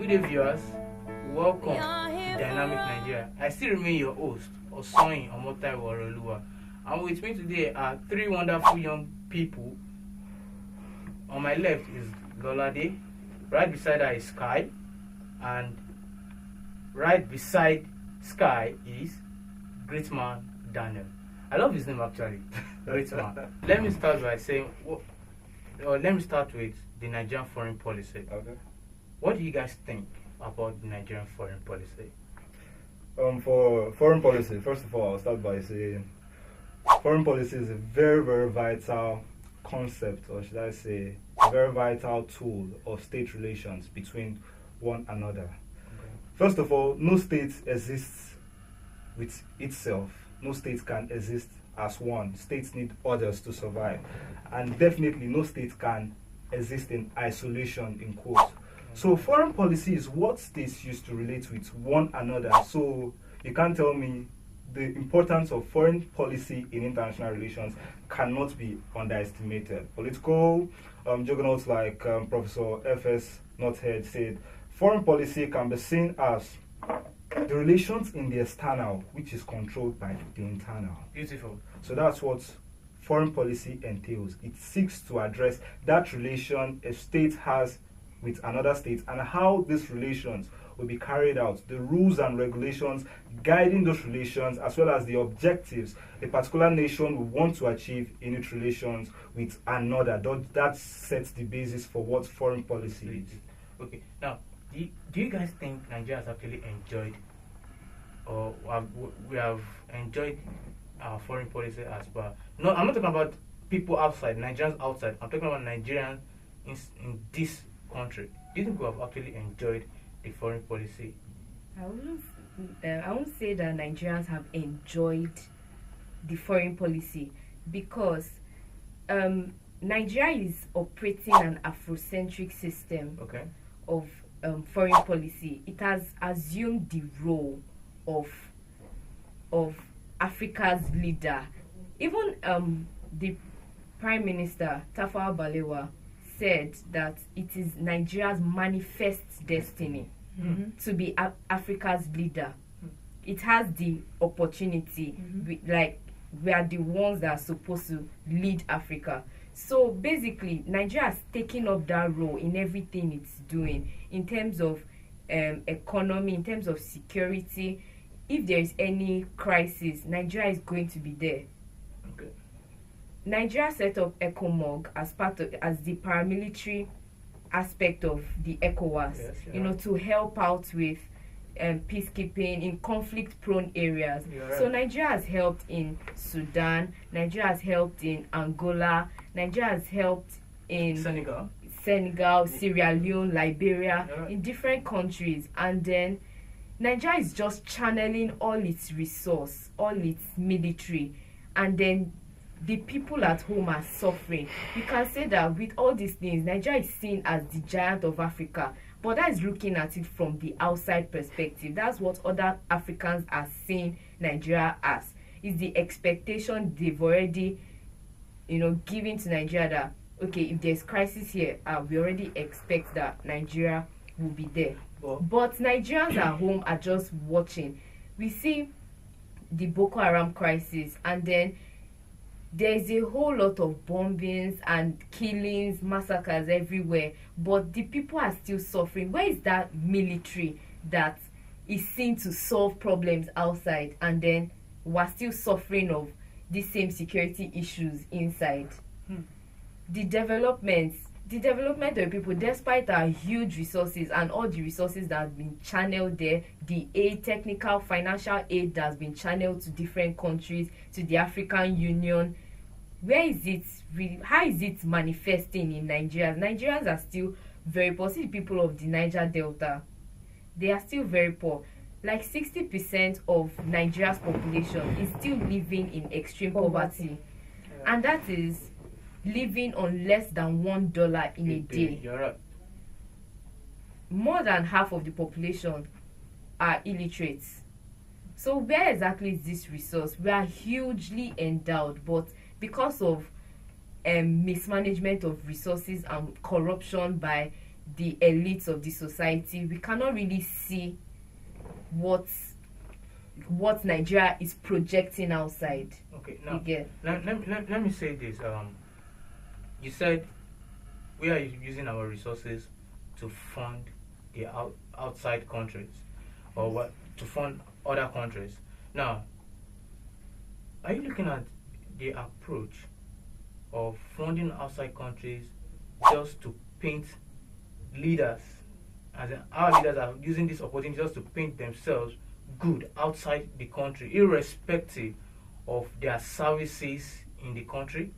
day, viewers. Welcome to Dynamic Nigeria. I still remain your host, Osoyin Omotai Waroluwa. And with me today are three wonderful young people. On my left is Lolade, right beside her is Sky, and right beside Sky is Great Man Daniel. I love his name actually, Great Man. Let me start by saying, let me start with the Nigerian foreign policy. Okay. What do you guys think about the Nigerian foreign policy? For foreign policy, first of all, I'll start by saying foreign policy is a very, very vital concept, or should I say, a very vital tool of state relations between one another. Okay. First of all, no state exists with itself. No state can exist as one. States need others to survive. And definitely no state can exist in isolation, in quotes. So foreign policy is what states use to relate with one another. So you can't tell me the importance of foreign policy in international relations cannot be underestimated. Political juggernauts like Professor F.S. Nothead said, foreign policy can be seen as the relations in the external, which is controlled by the internal. Beautiful. So that's what foreign policy entails. It seeks to address that relation a state has with another state and how these relations will be carried out, the rules and regulations guiding those relations, as well as the objectives a particular nation will want to achieve in its relations with another. That sets the basis for what foreign policy is. Okay, now, do you guys think Nigeria has actually enjoyed, or we have enjoyed our foreign policy as well? No, I'm not talking about people outside, Nigerians outside. I'm talking about Nigerians in this country. Do you think we have actually enjoyed the foreign policy? I won't say that Nigerians have enjoyed the foreign policy because Nigeria is operating an Afrocentric system Okay. of foreign policy. It has assumed the role of Africa's leader. Even the Prime Minister Tafawa Balewa said that it is Nigeria's manifest destiny to be Africa's leader. It has the opportunity. We are the ones that are supposed to lead Africa. So basically, Nigeria has taken up that role in everything it's doing in terms of economy, in terms of security. If there is any crisis, Nigeria is going to be there. Okay. Nigeria set up ECOMOG as the paramilitary aspect of the ECOWAS, Yes, to help out with peacekeeping in conflict-prone areas. Right. So Nigeria has helped in Sudan, Nigeria has helped in Angola, Nigeria has helped in Senegal, Sierra Leone, Liberia, Right. in different countries. And then Nigeria is just channeling all its resource, all its military, and then the people at home are suffering. You can say that with all these things, Nigeria is seen as the giant of Africa, but that is looking at it from the outside perspective. That's what other Africans are seeing Nigeria as. Is the expectation they've already, given to Nigeria that, okay, if there's crisis here, we already expect that Nigeria will be there. But Nigerians at home are just watching. We see the Boko Haram crisis, and then there's a whole lot of bombings and killings, massacres everywhere, but the people are still suffering. Where is that military that is seen to solve problems outside, and then we're still suffering of the same security issues inside? The development of the people, despite our huge resources and all the resources that have been channeled there, the aid, technical, financial aid that has been channeled to different countries, to the African Union, where is it really, how is it manifesting in Nigeria? Nigerians are still very poor. See the people of the Niger Delta, they are still very poor. Like 60% of Nigeria's population is still living in extreme poverty. And that is living on less than $1 in a day. You're right. More than half of the population are illiterate. So where exactly is this resource? We are hugely endowed, but because of mismanagement of resources and corruption by the elites of the society, we cannot really see what Nigeria is projecting outside. Okay, You now get? let me say this. You said we are using our resources to fund the outside countries, or what, to fund other countries. Now, are you looking at the approach of funding outside countries just to paint leaders, as in our leaders are using this opportunity just to paint themselves good outside the country, irrespective of their services in the country?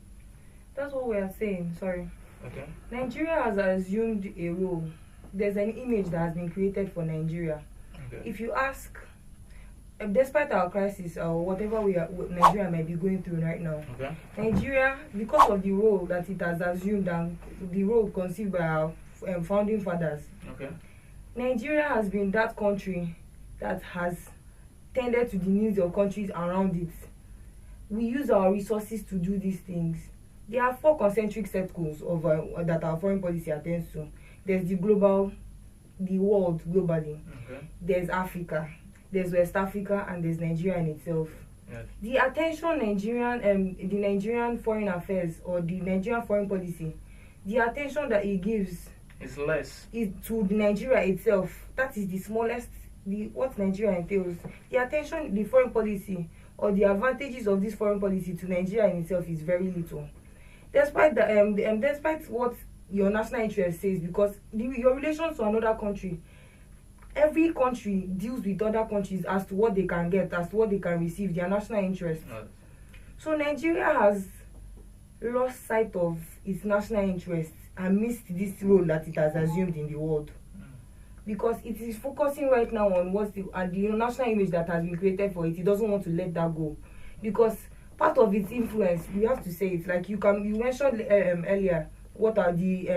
That's what we are saying. Sorry. Okay. Nigeria has assumed a role. There's an image that has been created for Nigeria. Okay. If you ask, despite our crisis or whatever Nigeria might be going through right now, Okay. Nigeria, because of the role that it has assumed and the role conceived by our founding fathers, Okay. Nigeria has been that country that has tended to the needs of countries around it. We use our resources to do these things. There are 4 concentric circles of that our foreign policy attends to. There's the world globally. Okay. There's Africa. There's West Africa, and there's Nigeria in itself. Yes. The attention the Nigerian foreign affairs or the Nigerian foreign policy, the attention that it gives It's less. is to the Nigeria itself. That is the smallest. What Nigeria entails. The attention, the foreign policy or the advantages of this foreign policy to Nigeria in itself is very little. Despite despite what your national interest says, because your relations to another country, every country deals with other countries as to what they can get, as to what they can receive, their national interest. Yes. So Nigeria has lost sight of its national interest and missed this role that it has assumed in the world. Because it is focusing right now on the national image that has been created for it. It doesn't want to let that go, because part of its influence, we have to say it. Like you mentioned earlier, what are the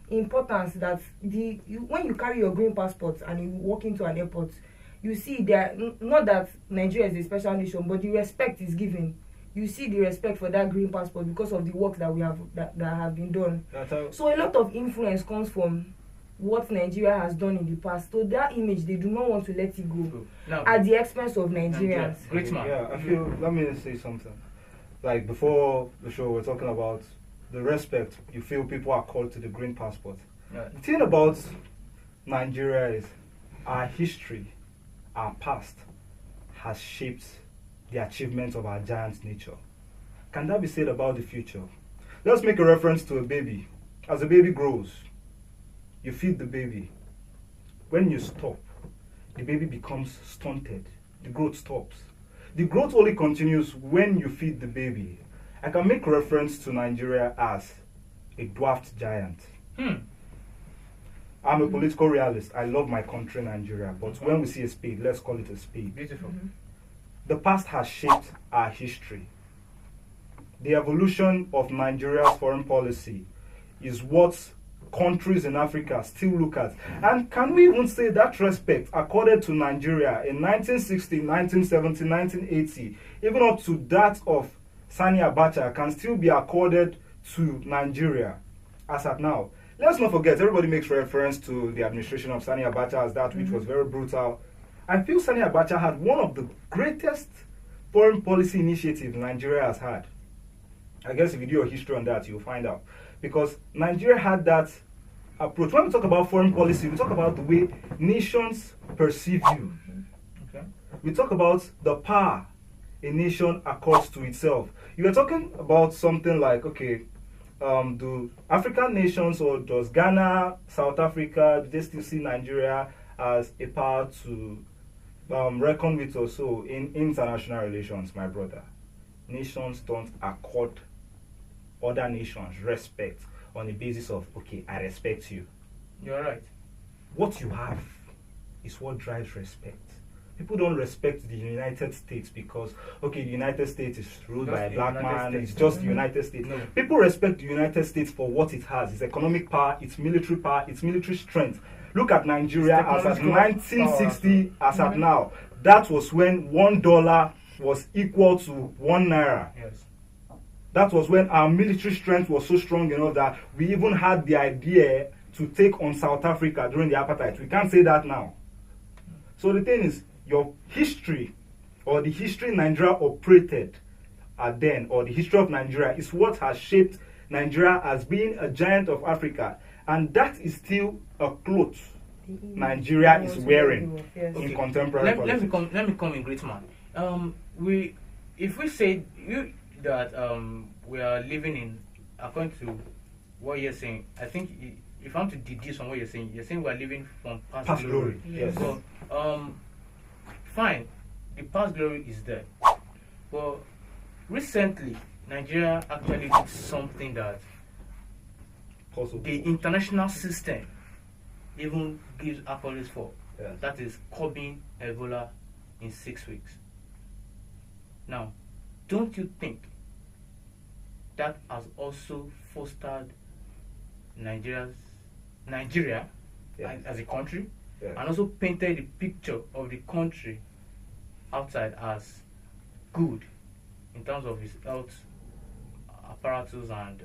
importance that when you carry your green passport and you walk into an airport, you see there, not that Nigeria is a special nation, but the respect is given. You see the respect for that green passport because of the work that we have that have been done. So a lot of influence comes from what Nigeria has done in the past. So that image, they do not want to let it go Now, at the expense of Nigerians. Great man. Yeah, I feel. Let me say something. Like before the show, we're talking about the respect you feel people are called to the green passport. Yeah. The thing about Nigeria is our history, our past, has shaped the achievements of our giant nature. Can that be said about the future? Let's make a reference to a baby. As a baby grows, you feed the baby. When you stop, the baby becomes stunted. The growth stops. The growth only continues when you feed the baby. I can make reference to Nigeria as a dwarfed giant. I'm a political realist. I love my country, Nigeria. But when we see a spade, let's call it a spade. Beautiful. The past has shaped our history. The evolution of Nigeria's foreign policy is what countries in Africa still look at. And can we even say that respect accorded to Nigeria in 1960, 1970, 1980, even up to that of Sani Abacha, can still be accorded to Nigeria as at now? Let's not forget, everybody makes reference to the administration of Sani Abacha as that which was very brutal. I feel Sani Abacha had one of the greatest foreign policy initiatives Nigeria has had. I guess if you do your history on that, you'll find out. Because Nigeria had that approach. When we talk about foreign policy, we talk about the way nations perceive you. Okay. We talk about the power a nation accords to itself. You are talking about something like, okay, do African nations, or does Ghana, South Africa, do they still see Nigeria as a power to reckon with or so in international relations, my brother? Nations don't accord other nations respect on the basis of, okay, I respect you. You're right. What you have is what drives respect. People don't respect the United States because, okay, the United States is ruled by a black man, it's just the United States. No. People respect the United States for what it has, its economic power, its military strength. Look at Nigeria as at 1960, as at now. That was when $1 was equal to 1 naira. Yes. That was when our military strength was so strong enough that we even had the idea to take on South Africa during the apartheid. We can't say that now. So the thing is, your history or the history Nigeria operated then, or the history of Nigeria, is what has shaped Nigeria as being a giant of Africa, and that is still a cloth Nigeria is wearing in contemporary politics. Let me come in, great man. If we say that we are living in, according to what you're saying, I think if I'm to deduce from what you're saying we are living from past glory. Yes. So fine, the past glory is there, but recently Nigeria actually did something that the international system even gives accolades for. Yes. That is curbing Ebola in 6 weeks. Now, don't you think that has also fostered Nigeria Yes. as a country, Yes. and also painted the picture of the country outside as good in terms of its health apparatus and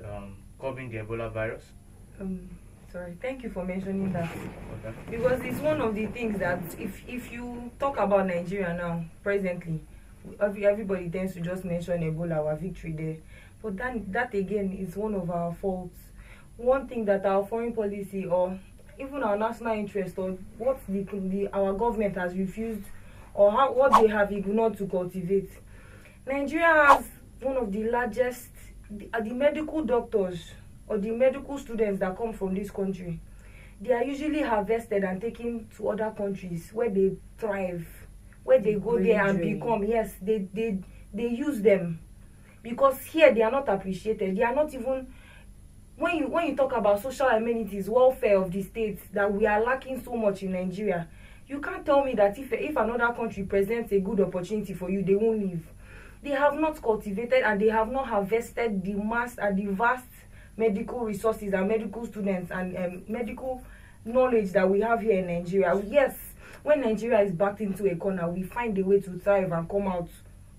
curbing the Ebola virus? Sorry, thank you for mentioning that. Okay. Because it's one of the things that if you talk about Nigeria now, presently, everybody tends to just mention Ebola, our victory there. But that again is one of our faults. One thing that our foreign policy, or even our national interest, or what our government has refused, or what they have ignored to cultivate. Nigeria has one of the largest, the medical doctors or the medical students that come from this country. They are usually harvested and taken to other countries where they thrive, where they go there and become, yes, they use them. Because here they are not appreciated. They are not even, when you talk about social amenities, welfare of the state, that we are lacking so much in Nigeria, you can't tell me that if another country presents a good opportunity for you, they won't leave. They have not cultivated and they have not harvested the mass and the vast medical resources and medical students and medical knowledge that we have here in Nigeria. Yes, when Nigeria is backed into a corner, we find a way to thrive and come out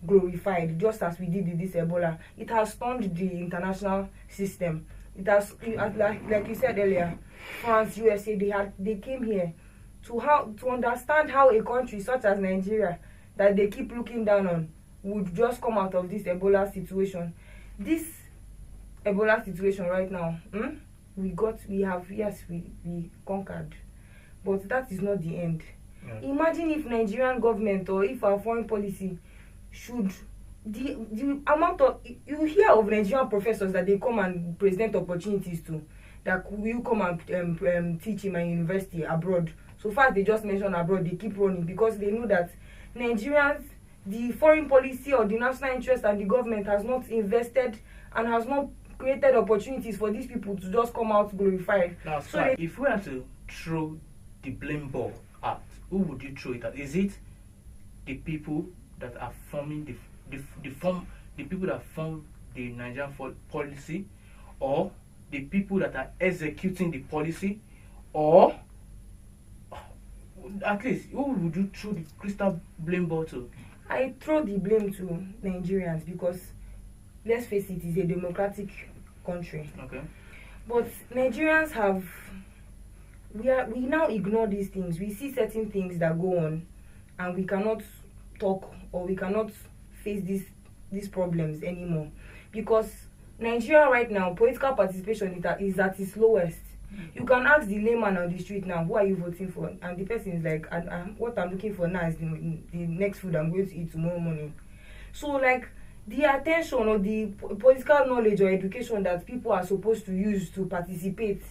glorified, just as we did with this Ebola. It has stunned the international system. It has, like you said earlier, France, USA, they came here to understand how a country such as Nigeria, that they keep looking down on, would just come out of this Ebola situation. This Ebola situation right now, we conquered, but that is not the end. Yeah. Imagine if Nigerian government or if our foreign policy should, the amount of, you hear of Nigerian professors that they come and present opportunities to, that will come and teach in my university abroad. So far they just mention abroad, they keep running because they know that Nigerians, the foreign policy or the national interest and the government has not invested and has not created opportunities for these people to just come out glorified. Now, so if we had to throw the blame ball at, who would you throw it at? Is it the people that are forming the people that form the Nigerian policy, or the people that are executing the policy, or at least who would you throw the crystal blame ball to? I throw the blame to Nigerians because, let's face it, it's a democratic country. Okay. But Nigerians we now ignore these things. We see certain things that go on and we cannot talk or we cannot face these problems anymore. Because Nigeria right now, political participation is at its lowest. You can ask the layman on the street now, who are you voting for? And the person is like, what I'm looking for now is the next food I'm going to eat tomorrow morning. So like, the attention or the political knowledge or education that people are supposed to use to participate,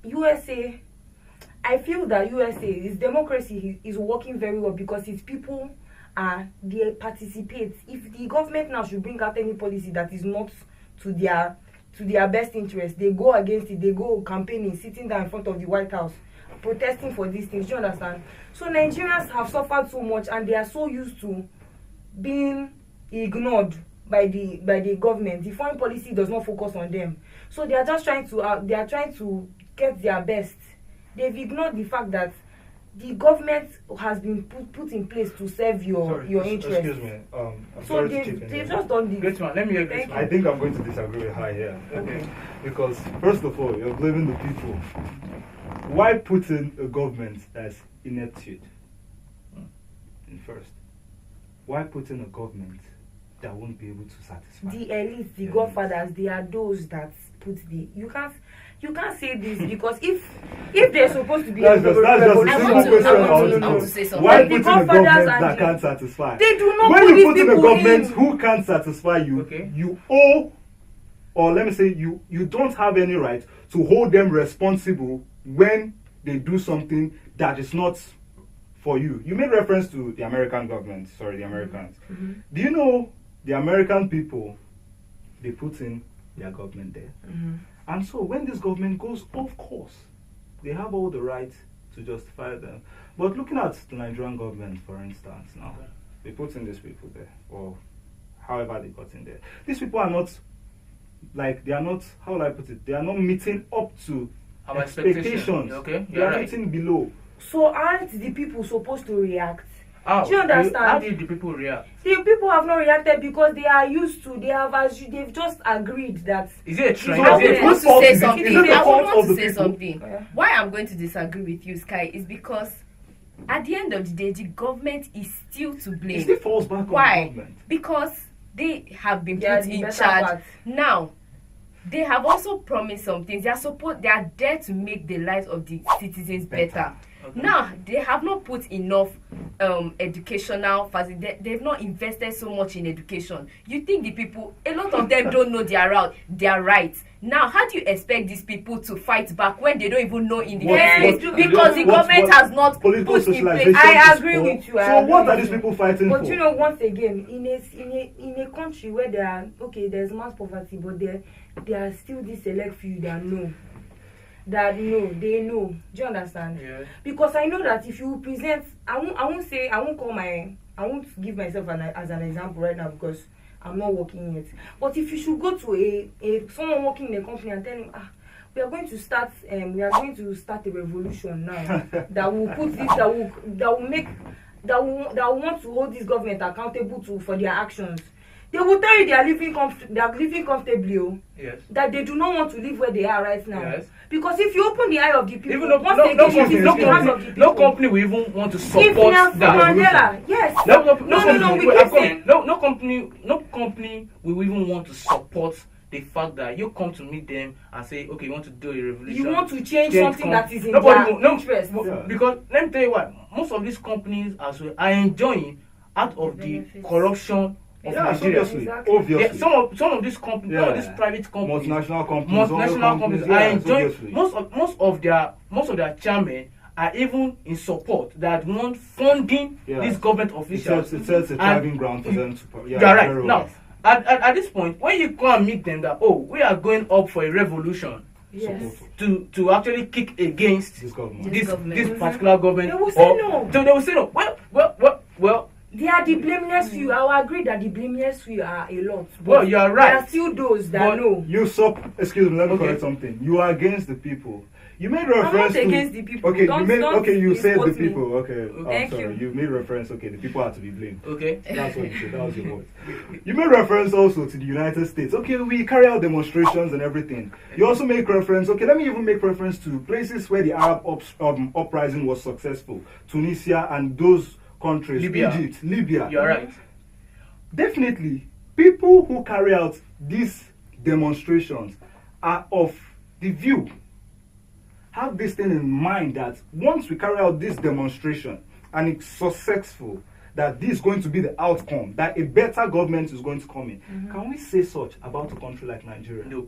USA, I feel that USA, its democracy is working very well because its people they participate. If the government now should bring out any policy that is not to their best interest, they go against it, they go campaigning, sitting down in front of the White House, protesting for these things. Do you understand? So Nigerians have suffered so much and they are so used to being ignored by the government. The foreign policy does not focus on them. So they are just trying to get their best. They've ignored the fact that the government has been put in place to serve your interest. Excuse me. I'm So sorry to chip in they've here. just done the Great man, let me hear great Thank man. I think I'm going to disagree with her here. Okay. Because, first of all, you're blaming the people. Why put in a government that's ineptitude? In first. Why put in a government that won't be able to satisfy? the elites, the Yeah. godfathers, they are those that put the you can't say this because if they're supposed to be That's just a revolution- simple I want to- question. I want to- I I want want to to say know. something. Why Like the put in a godfathers government and that the- can't satisfy? they do not When put you these put in a people government in. who can't satisfy you, Okay. you owe, or let me say, you don't have any right to hold them responsible when they do something that is not for you. You made reference to the American government, sorry, the Americans. Mm-hmm. Do you know the American people, they put in their government there? Mm-hmm. And so when this government goes off course, they have all the right to justify them. But looking at the Nigerian government, for instance, now, they put in these people there, or however they got in there. These people are not, like, they are not, how will I put it, they are not meeting up to Our expectations. Okay, They you're are right. meeting below. So aren't the people supposed to react? How? Do you understand? How did the people react? The people have not reacted because they are used to. They've just agreed that. Is it a trend? So I Is would it- want to fault say is it- something. is it the I fault would want of to the say people? something. Yeah. Why I'm going to disagree with you, Sky, is because at the end of the day, the government is still to It blame. still falls back on the Why? government. Because they have been They are put the in better charge. part. Now, they have also promised some things. They are there to make the lives of the citizens better. Okay. Now, they have not put enough educational facilities. They've not invested so much in education. You think the people, a lot of them don't know their rights. Now, how do you expect these people to fight back when they don't even know in the Yes, first place? Because the what- government what- has not political put in place. socialization I is agree poor. with you, I So agree what are with these you. people fighting But for? you know, once again, in a country where there are there's mass poverty, but there are still this select few that know. They know. Do you understand? Yeah. Because I know that if you present, I won't give myself as an example right now because I'm not working yet. But if you should go to someone working in a company and tell him, we are going to start a revolution now that will put this that will want to hold this government accountable for their actions. They will tell you they are living comfortably. Yes. That they do not want to live where they are right now. Yes. Because if you open the eye of the people, Even though once no again, company, it is no in the hands of the company, people. no company will even want to If support Nelson that. Mandela, yes. No company will even want to support the fact that you come to meet them and say, okay, you want to do a revolution. You want to change something that is in Nobody their will- interest. Yeah. Because let me tell you what, most of these companies as well are enjoying out of the benefits. corruption of Yes, Nigeria. obviously. Exactly. Yeah, Obviously. some of these companies, some of these private companies, Multinational companies, oil multinational companies yeah, are enjoying obviously. most of their chairmen are even in support that want funding Yeah. these government It officials. sets a And driving ground for them to. You are right. very Now, well. at this point, when you come and meet them that we are going up for a revolution Yes. to actually kick against This government. This this government. particular government, They will say no. So they will say no. Well. They are the blameless few. I will agree that the blameless few are a lot. But Well, you are there right. are still those that But know. Excuse me, let me Okay. correct something. You are against the people. You made I'm not reference to. against the people. Okay, Don't you said the misquote me. people. Okay, I'm Thank sorry. you. You made reference. Okay, the people are to be blamed. Okay. That's what you said. That was your voice. You made reference also to the United States. Okay, we carry out demonstrations and everything. You also make reference. Okay, let me even make reference to places where the Arab uprising was successful. Tunisia and those countries. Libya. Egypt, Libya. You are right. Definitely, people who carry out these demonstrations are of the view. Have this thing in mind that once we carry out this demonstration and it's successful, that this is going to be the outcome, that a better government is going to come in. Can we say such about a country like Nigeria? No,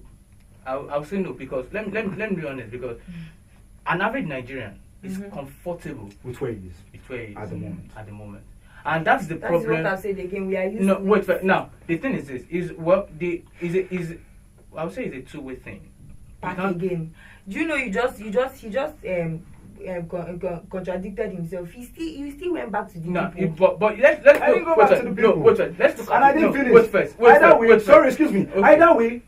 I'll say no because let me be honest because an average Nigerian is comfortable With where it is with where he is at the moment. and that's the That is problem. what I've said again. We are used No, to wait. it. Now the thing is this: I would say it's a two-way thing. You Back can't- again. Do you know he just contradicted himself. You still went back to the No, people. but let's I didn't go back to the no, people. let's look And I at didn't no, finish. Wait first. Either way, wait first. sorry, excuse me. Okay. Either way,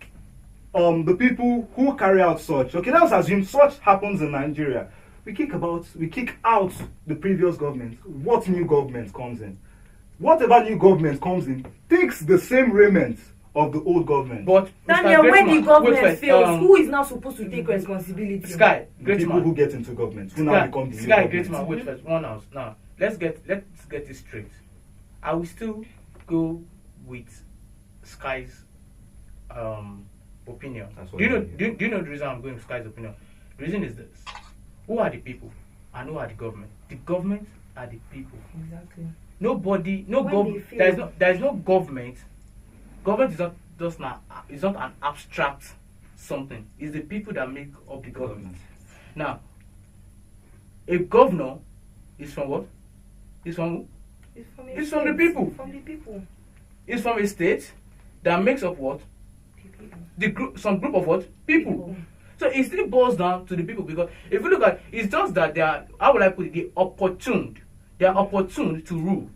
the people who carry out such, okay, let's assume such happens in Nigeria. we kick out the previous government. What new government comes in? Whatever new government comes in takes the same raiment of the old government. But Daniel, Mr. when the Greatman, government wait, fails, who is now supposed to take responsibility? Sky, The people who Greatman, get into government, who now become the new Sky, government. Greatman, wait first, one house. Now, let's get this straight. I will still go with Sky's opinion. That's what Do you know? I mean. Do you know the reason I'm going with Sky's opinion? The reason is this: who are the people, and who are the government? The government are the people. Exactly. Nobody, When they fail. there is no government. Government is not just not. It's not an abstract something. It's the people that make up the government. Now, a governor is from what? Is from who? It's from the people. From the people. Is from a state that makes up what? The group, some group of what? People. So it still boils down to the people, because if you look at, it's just that they are, how would I put it? They are opportune to rule.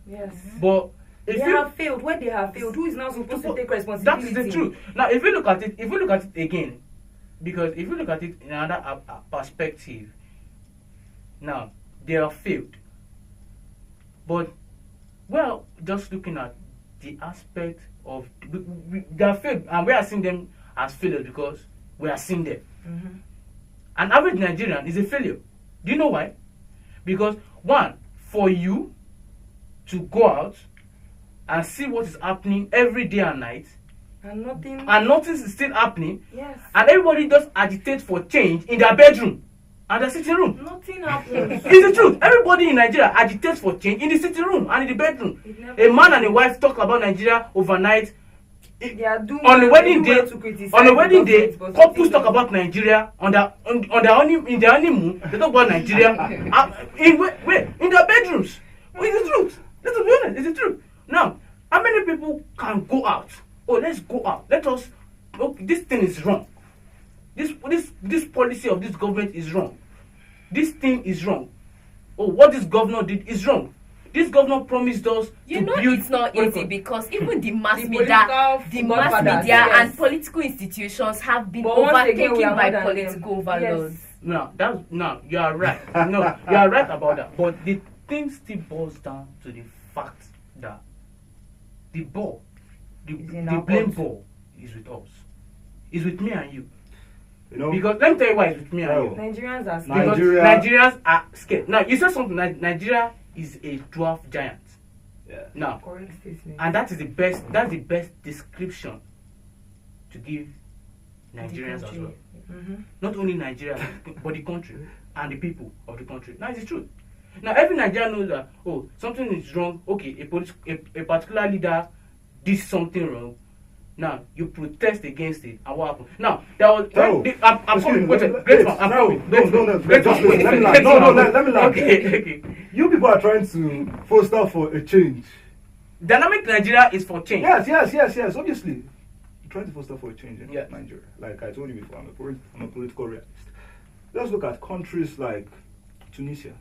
Yes. But They if you, have failed. When they have failed, who is now supposed to take that responsibility? is the truth. Now, if you look at it again, because if you look at it in another perspective, now they have failed. But well, just looking at the aspect of they have failed, and we are seeing them as failures because we are seeing them. Mhm. An average Nigerian is a failure. Do you know why? Because one, for you to go out and see what is happening every day and night, And nothing. and nothing is still happening, Yes. and everybody just agitates for change in their bedroom and their sitting room. Nothing happens. It's the truth. Everybody in Nigeria agitates for change in the sitting room and in the bedroom. It never A man and a wife talk about Nigeria overnight. They are doing On the wedding they do day, well to criticize on the wedding day, government, but couples something talk about Nigeria on their in their honeymoon. They talk about Nigeria in their bedrooms. Well, it's the truth. Let's be honest. It's the truth. Now, how many people can go out? Oh, let's go out. Let us. Okay, this thing is wrong. This policy of this government is wrong. This thing is wrong. Oh, what this governor did is wrong. This governor promised us You to know build. it's not easy because even the mass The media, political godfathers, and yes. political institutions have been But once again, we overtaken are by more than political them. overlords. Yes. No, you are right. No, you are right about that. But the thing still boils down to the fact that the ball, It's in the our blame court. ball is with us. It's with me and you. You know, Because let me tell you why it's with me and Oh. you. Nigerians are Nigeria- Because Nigerians are scared. Now, you said something. Nigeria is a dwarf giant. yeah. Now, correct statement. and that is the best. That's the best description to give Nigerians as well. Mhm. Not only Nigeria, but the country and the people of the country. Now, it's the truth. Now, every Nigerian knows that, oh, something is wrong. Okay, a particular leader did something wrong. Now, you protest against it, and what happened? Now, there was. No. I'm Excuse coming. me, Wait, let- great wait, man. I'm no, coming. no, Great just man. wait, let me land. Great No, no, man. let me land. Okay. You people are trying to foster for a change. Dynamic Nigeria is for change. Yes. Obviously, you're trying to foster for a change in Yes. Nigeria. Like I told you before, I'm a political realist. Let's look at countries like Tunisia.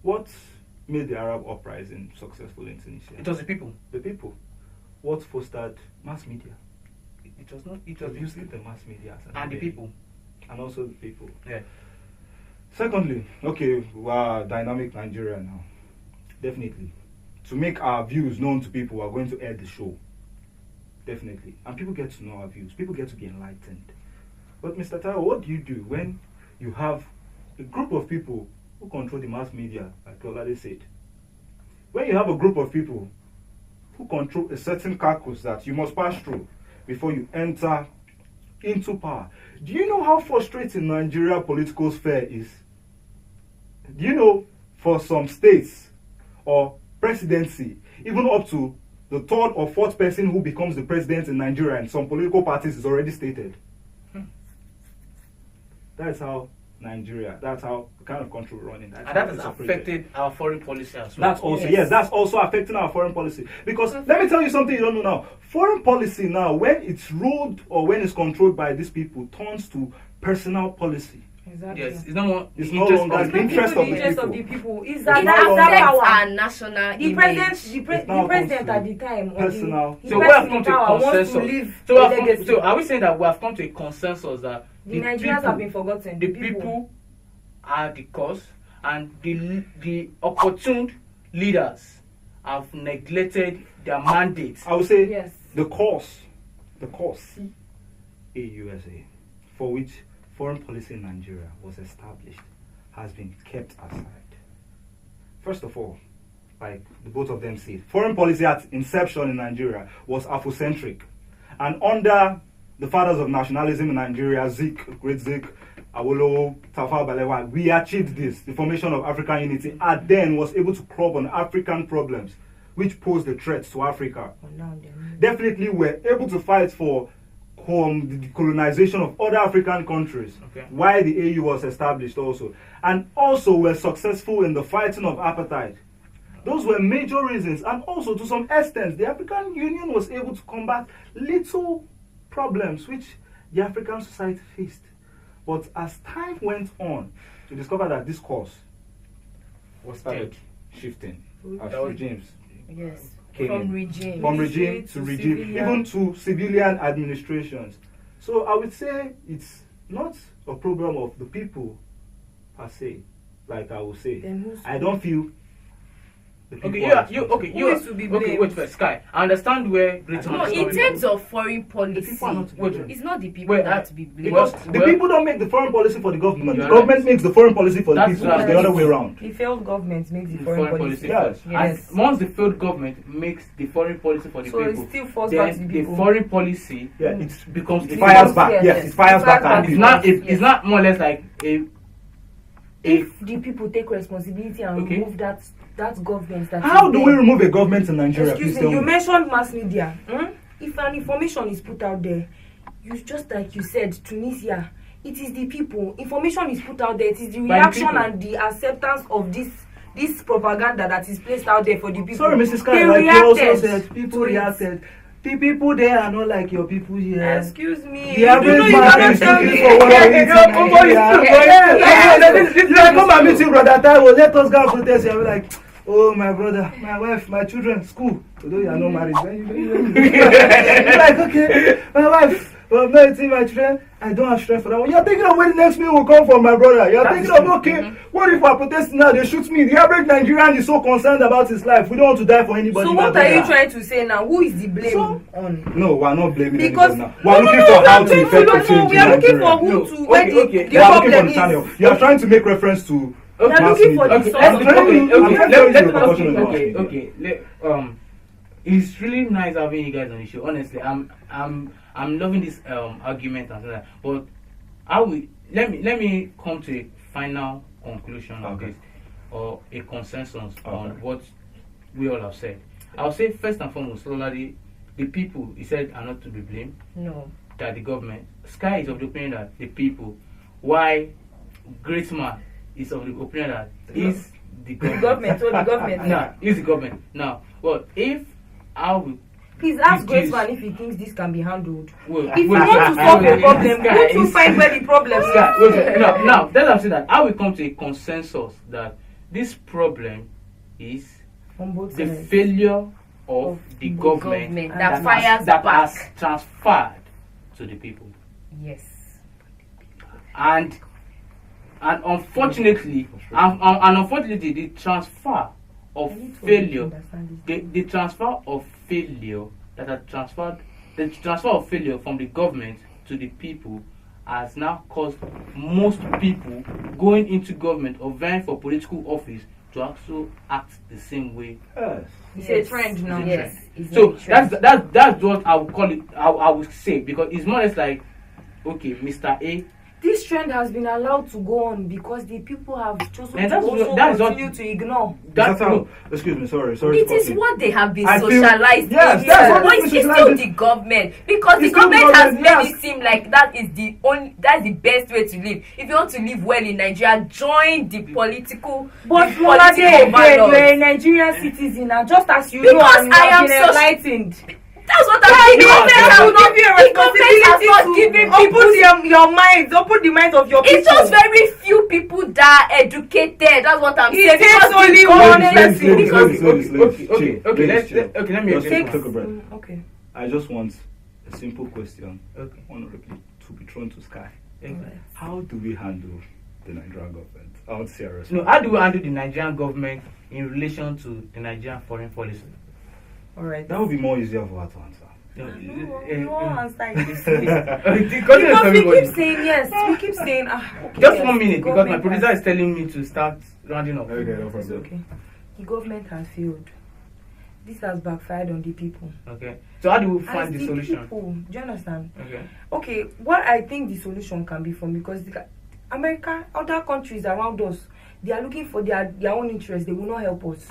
What made the Arab uprising successful in Tunisia? It was the people. The people. What fostered mass media? It was not. It It was was the using the mass media as an and the enemy. people. And also the people. Yeah. Secondly, okay, we are dynamic Nigeria now. Definitely. To make our views known to people, we are going to air the show. Definitely. And people get to know our views. People get to be enlightened. But Mr. Taiwo, what do you do when you have a group of people who control the mass media, like Olade said? When you have a group of people who control a certain caucus that you must pass through before you enter into power. Do you know how frustrating Nigeria political sphere is? Do you know for some states or presidency, even up to the third or fourth person who becomes the president in Nigeria in some political parties is already stated? That's how Nigeria, that's how the kind of country we're running. That's And that how has it's operated. affected our foreign policy as well. That's also, Yes. yes, that's also affecting our foreign policy. Because let me tell you something you don't know now. Foreign policy now, when it's ruled or when it's controlled by these people, turns to personal policy. Exactly. Yes, it's no more. It's the no interest longer of the the interest people. of the interest of people. the people. Is It that no that longer- affects power? our national The image. president, It's the now president comes at to the time, or personal. the So we person have in come to a power wants consensus. to leave So, a legacy. so are we saying that we have come to a consensus that The Nigerians have been forgotten. the people are the cause, and the opportune leaders have neglected their mandates. I would say Yes. the course CAUSA, for which foreign policy in Nigeria was established, has been kept aside. First of all, like the both of them said, foreign policy at inception in Nigeria was Afrocentric. And under the fathers of nationalism in Nigeria, Zik, Great Zik, Awolowo, Tafawa Balewa, we achieved this, the formation of African unity, and then was able to probe on African problems, which posed a threat to Africa. Definitely were able to fight for the colonization of other African countries, while the AU was established also. And also were successful in the fighting of apartheid. Those were major reasons, and also to some extent, the African Union was able to combat little problems which the African society faced. But as time went on, to discover that this course was started shifting as regimes Yes. came From in. regime. From regime to regime, civilian. even to civilian administrations. So I would say it's not a problem of the people per se, like I would say. Then who's I don't feel the people Okay, are you responsible. Who is to be okay. blamed? Wait first, Sky. I understand where Great No, Man is in coming terms from. of foreign policy, people are not to be Wait, blamed. it's not the people Wait, that to be blamed. Because Well- the people don't make the foreign policy for the government. You're The government right. makes the foreign policy for the That's people. right. It's the other way around. The failed government makes the The foreign policy. Yes. Yes. And once the failed government makes the foreign policy for the So it people, still falls back to then the the people. foreign policy Yeah, it's becomes it the fires Yes, back. yes, Yes, yes. it fires It back fires at It's people. not. Yes. It's not more or less like a. If the people take responsibility and Okay. remove that government that How is do there. we remove a government in Nigeria? Excuse Please me, tell you me. mentioned mass media. If an information is put out there, you just like you said, Tunisia, it is the people. Information is put out there. It is the By the reaction people. and the acceptance of this propaganda that is placed out there for the people. Sorry, Mrs. They Kyle, like you also reacted said, people to it. reacted. The people there are not like your people here. Excuse me. The average you man cannot is tell looking me. for what I eat in Yeah. Nigeria. Like, come and meet you, brother Taiwo. Let us go and protest. You'll be like, oh, my brother, my wife, my children, school. Although you are not married. You're like, okay, my wife, but I'm not eating my children. I don't have strength for that one. You're thinking of where the next meal will come from, my brother. You're thinking of, okay, what if we're protesting now? They shoot me. The average Nigerian is so concerned about his life. We don't want to die for anybody. So what are you trying to say now? Who is the blame So- on? No, we're not blaming Because anybody now. We're looking for how to effect a change we in are looking for Nigeria. who No, to where the okay. We are looking for problem the channel. is. You are trying to make reference to We are mass looking for media. the Okay, source. I'm trying to- I'm trying to tell you the proportion of mass media. okay. It's really nice having you guys on the show. Honestly, I'm loving this argument and so that. But let me come to a final conclusion of Okay. this, or a consensus on Okay. what we all have said. I'll say first and foremost, Lolade, the people he said are not to be blamed. No. That the government. Sky is of the opinion that the people. Why Great Man is of the opinion that is the government. The government. Now, is the government. Now, well, if I will. Please ask Because- Graceman if he thinks this can be handled. Well, If you want to solve a problem, go to find where the problem Sky, is. wait, now, that's I'm saying that I will come to a consensus that this problem is On both the sides. failure of the government that fires that back. has transferred to the people. Yes. And unfortunately, the transfer of I need to failure, understand this. the transfer of failure that are transferred, the transfer of failure from the government to the people has now caused most people going into government or vying for political office to also act the same way. Yes. It's a trend now. Yes. It's So not a trend. that's what I would call it. I would say, because it's more or less like, okay, Mr. A. This trend has been allowed to go on because the people have chosen And to also that's what- continue to ignore. That's how, excuse me, sorry. It is what they have been I feel- socialized yes, in. that's what But it's it's still socialized the government, because the It's still the government has government, made yes. it seem like that's the best way to live. If you want to live well in Nigeria, join the political But the Lolade, again, overlords. you're a Nigerian citizen, and just as you Because know, and you I have am been so- enlightened. That's what I'm saying. The government has will not give you a the government has not given responsibility to people. open your minds, open the minds of your people. It's just very few people that are educated. That's what I'm It saying. takes Because the only government- one Ladies, person. ladies, ladies, ladies, Okay, chill, okay, ladies, chill. okay, let me Just explain. take a breath. Okay. I just want a simple question, Okay. honorably, to be thrown to Sky. Okay. How do we handle the Nigerian government. I want to see a response. No, how do we handle the Nigerian government in relation to the Nigerian foreign policy? All right. That would be more easier for her to answer. No, No answer in this the Because question we is keep saying yes. We keep saying okay, Just yes, 1 minute, because my government producer has- is telling me to start rounding up. Okay, no It's problem. okay. The government has failed. This has backfired on the people. Okay. So how do we As find the the solution? people, do you understand? Okay. Okay, what I think the solution can be from, because America, other countries around us, they are looking for their own interests. They will not help us.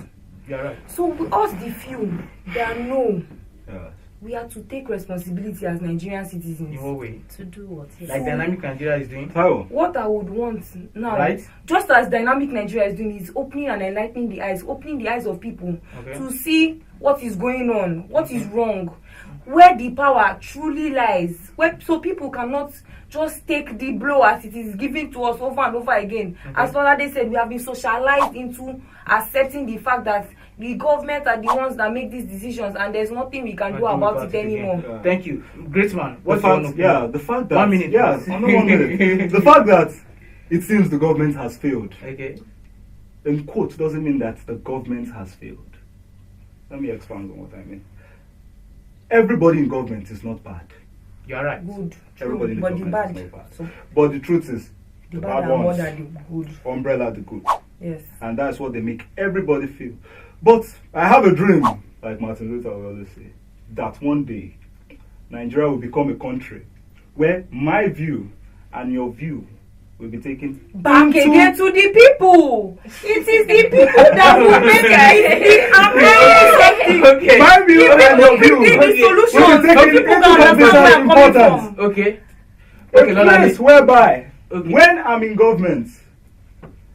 You're right. So with us, the few, there no. Yes. We have to take responsibility as Nigerian citizens. In what way? To do what? Yes. Like Dynamic Nigeria is doing. Taiwo. What I would want now, Right. just as Dynamic Nigeria is doing, is opening and enlightening the eyes, opening the eyes of people Okay. to see what is going on, what is wrong, where the power truly lies, so people cannot just take the blow as it is given to us over and over again. Okay. As Falade said, we have been socialized into accepting the fact that the government are the ones that make these decisions, and there's nothing we can do about it anymore. Yeah. Thank you. Great man. The What's your own fact, opinion? yeah, the fact that 1 minute. yeah, please. under 1 minute. The fact that it seems the government has failed, Okay. in quote, doesn't mean that the government has failed. Let me expand on what I mean. Everybody in government is not bad. You're right. Good, Everybody in true, the but the government bad, is not bad. so But the truth is, the the bad bad are more ones than the good. umbrella the good. Yes. And that's what they make everybody feel. But I have a dream, like Martin Luther will always say, that one day Nigeria will become a country where my view and your view will be taken Back into- again to the people. It is the people that will make it. I'm telling you something. Okay. my view and your view Bring Okay. the solution. will be Some taken people into don't understand where I'm coming consideration from. Okay. a Okay, Lola. place whereby Okay. when I'm in government,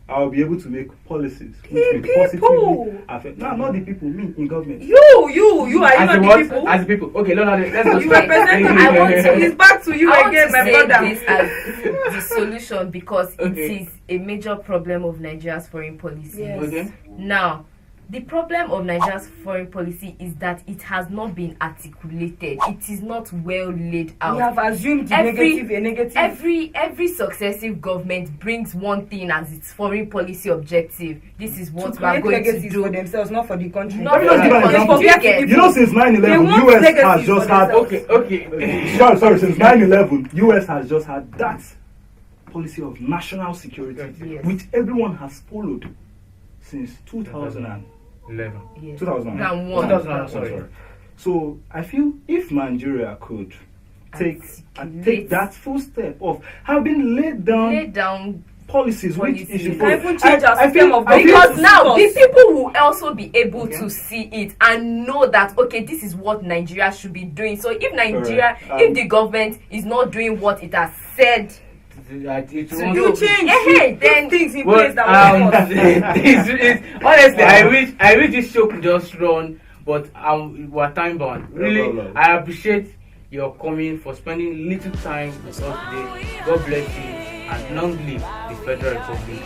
I'll be able to make policies which The will positively people. affect. No, not the people, me in government. You are you As the not what? the people? As the people. Okay, Lola, let's go. You represent I want to- It's back to you I want again, to my say brother. this as the solution because Okay. it is a major problem of Nigeria's foreign policy. Yes. Okay. Now, the problem of Nigeria's foreign policy is that it has not been articulated. It is not well laid out. We have assumed the Every- negative. Every successive government brings one thing as its foreign policy objective. This is what to we are create going to legacies do. for themselves, not for the country. Not Let me just give an for the example. country. Forget Yes. You know, since 9/11, They want US legacies has just for had. themselves. Okay. Sorry, since 9/11, US has just had that policy of national security, Yes. which everyone has followed since 2000 11. Yes. 2001. Round one. 2001, sorry. So I feel if Nigeria could take that full step of having laid down Lay down policies which policies. it should We follow. can even change our I system feel- of I feel- because now the Yes. people will also be able Okay. to see it and know that okay, this is what Nigeria should be doing. So if Nigeria, Correct. if the government is not doing what it has said It to won't- do, You change. then Put things in Well, place that will help us. honestly, I wish this show could just run, but we're time bound. Really, No. I appreciate your coming, for spending little time with us today. God bless you, and long live the Federal Republic